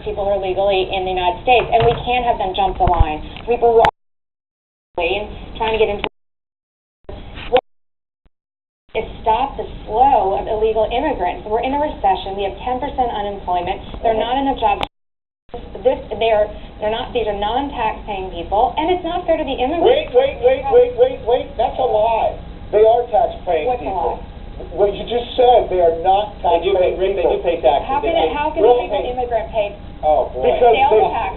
people who are legally in the United States, and we can't have them jump the line. People who are trying to get into is stop the flow of illegal immigrants. We're in a recession. We have 10% unemployment. They're not enough jobs. These are non-tax-paying people, and it's not fair to the immigrants. Wait. That's a lie. They are tax-paying people. What's a lie? What you just said, they are not tax-paying people. They do pay taxes. How can a legal immigrant pay? Oh, boy.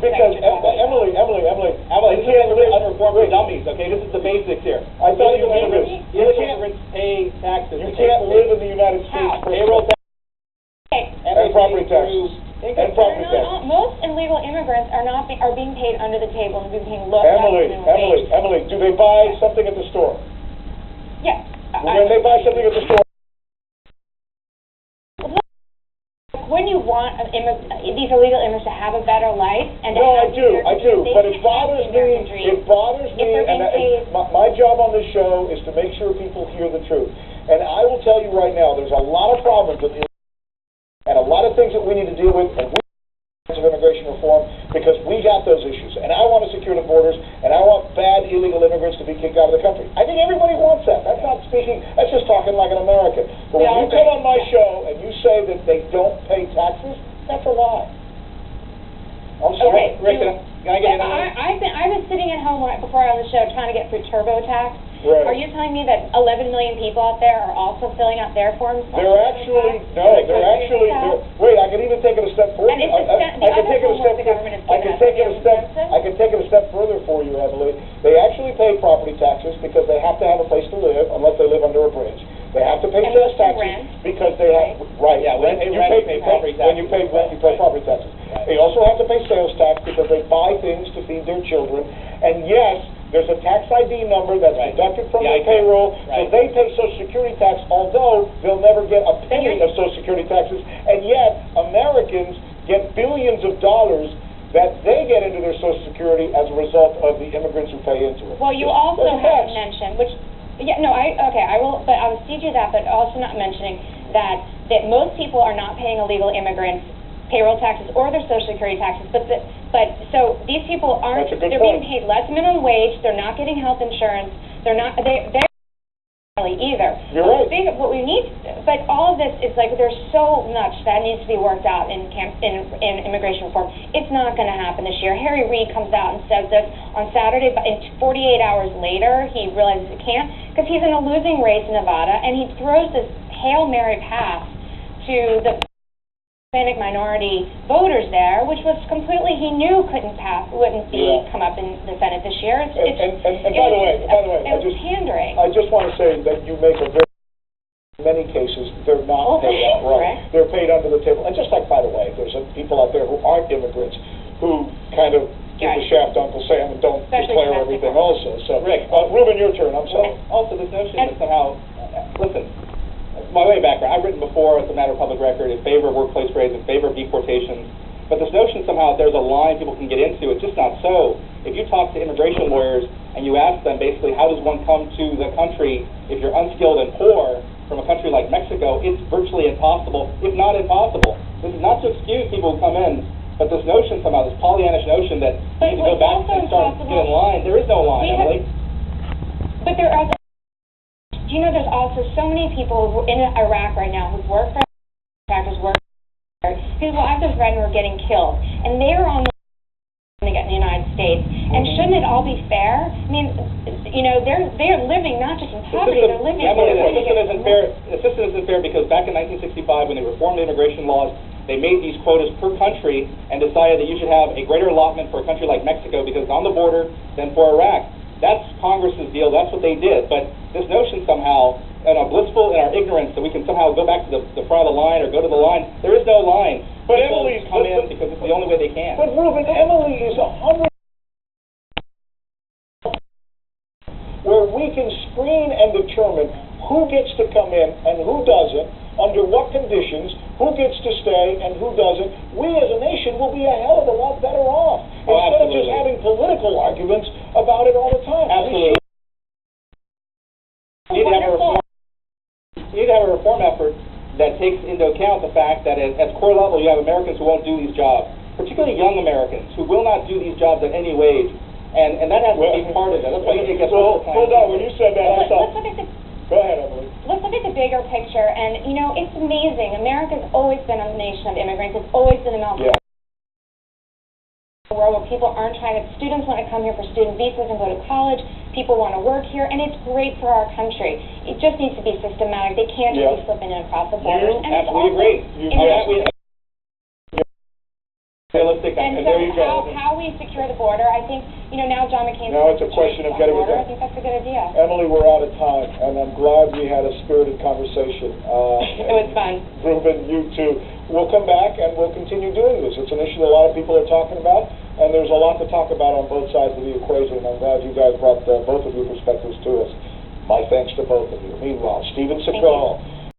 Because Emily, this is unreformed dummies, okay? This is the basics here. I thought you illegal immigrants pay taxes. You can't live in the United States for payroll taxes and property taxes. Most illegal immigrants are being paid under the table and being looked at minimum wage. Emily, do they buy something at the store? Yes. When they buy something at the store. When you want these illegal immigrants to have a better life and no, I do, but it bothers me, and my job on this show is to make sure people hear the truth. And I will tell you right now, there's a lot of problems with and a lot of things that we need to deal with, and we of immigration reform, because we got those issues. And I want to secure the borders, and I want bad illegal immigrants to be kicked out of the country. I think everybody wants that. That's not speaking, that's just talking like an American. But when you come on my show and you say that they don't pay taxes, that's a lie. I'm sorry. Okay, Rick, can I get in on that? I've been sitting at home right before I was on the show trying to get through TurboTax. Right. Are you telling me that 11 million people out there are also filling out their forms? Wait, I can even take it a step further. And I can take it a step further for you, Emily. They actually pay property taxes because they have to have a place to live unless they live under a bridge. They have to pay sales taxes because they have when you pay property taxes. When you pay rent, you pay property taxes. Right. They also have to pay sales tax because they buy things to feed their children. And yes, there's a tax ID number that's deducted from their payroll, so they pay Social Security tax, although they'll never get a penny of Social Security taxes, and yet Americans get billions of dollars that they get into their Social Security as a result of the immigrants who pay into it. Well, you also haven't mentioned, I will cede you that, but also not mentioning that most people are not paying illegal immigrants payroll taxes or their Social Security taxes, so these people aren't, they're being paid less minimum wage, they're not getting health insurance, they're either. You're right. What we need, but all of this is like, there's so much that needs to be worked out in immigration reform. It's not going to happen this year. Harry Reid comes out and says this on Saturday, but 48 hours later, he realizes it can't, because he's in a losing race in Nevada, and he throws this Hail Mary pass to the Hispanic minority voters there, which was completely, he knew couldn't pass, wouldn't come up in the Senate this year. And by the way, it was pandering. I just want to say that you make a very, in many cases, they're not paid outright. They're paid under the table. And just like, by the way, there's people out there who aren't immigrants who kind of give the shaft to Uncle Sam and don't declare everything also. So, Rick, Ruben, your turn. I'm sorry. Also, this notion that somehow, listen, my way background, I've written before, as a matter of public record, in favor of workplace raids, in favor of deportations, but this notion somehow that there's a line people can get into, it's just not so. If you talk to immigration lawyers and you ask them basically how does one come to the country if you're unskilled and poor from a country like Mexico, it's virtually impossible, if not impossible. This is not to excuse people who come in, but this notion somehow, this Pollyannish notion that you need to go back and start to get in line, there is no line, Emily. But there are you know, there's also so many people in Iraq right now who work for contractors, whose wives and friends were getting killed, and they are on the to get in the United States. And shouldn't it all be fair? I mean, you know, they're living not just in poverty, they're living. The system isn't fair because back in 1965, when they reformed the immigration laws, they made these quotas per country and decided that you should have a greater allotment for a country like Mexico because it's on the border than for Iraq. That's Congress's deal. That's what they did. But this notion somehow, and our blissful and our ignorance, that we can somehow go back to the front of the line or go to the line. There is no line. But people come in because it's the only way they can. But Ruben, Emily is 100. Where we can screen and determine who gets to come in and who doesn't, under what conditions, who gets to stay and who doesn't, we as a nation will be a hell of a lot better off. Instead of just having political arguments about it all the time. Absolutely. You need to have a reform effort that takes into account the fact that at core level you have Americans who won't do these jobs. particularly young Americans, who will not do these jobs at any wage, and that has to be part of it. That's why you need to get hold on, when you said that, I thought... Go ahead, Emily. Let's look at the bigger picture, and, you know, it's amazing. America's always been a nation of immigrants. It's always been a melting world where people aren't trying to... Students want to come here for student visas and go to college. People want to work here, and it's great for our country. It just needs to be systematic. They can't just be slipping in across the borders. You absolutely agree. Realistic, and so there you go. How we secure the border, I think, you know, now John McCain's... Now it's a question of getting it done. I think that's a good idea. Emily, we're out of time, and I'm glad we had a spirited conversation. It was fun. Ruben, you too. We'll come back, and we'll continue doing this. It's an issue that a lot of people are talking about, and there's a lot to talk about on both sides of the equation, and I'm glad you guys brought both of your perspectives to us. My thanks to both of you. Meanwhile, Stephen Seagal,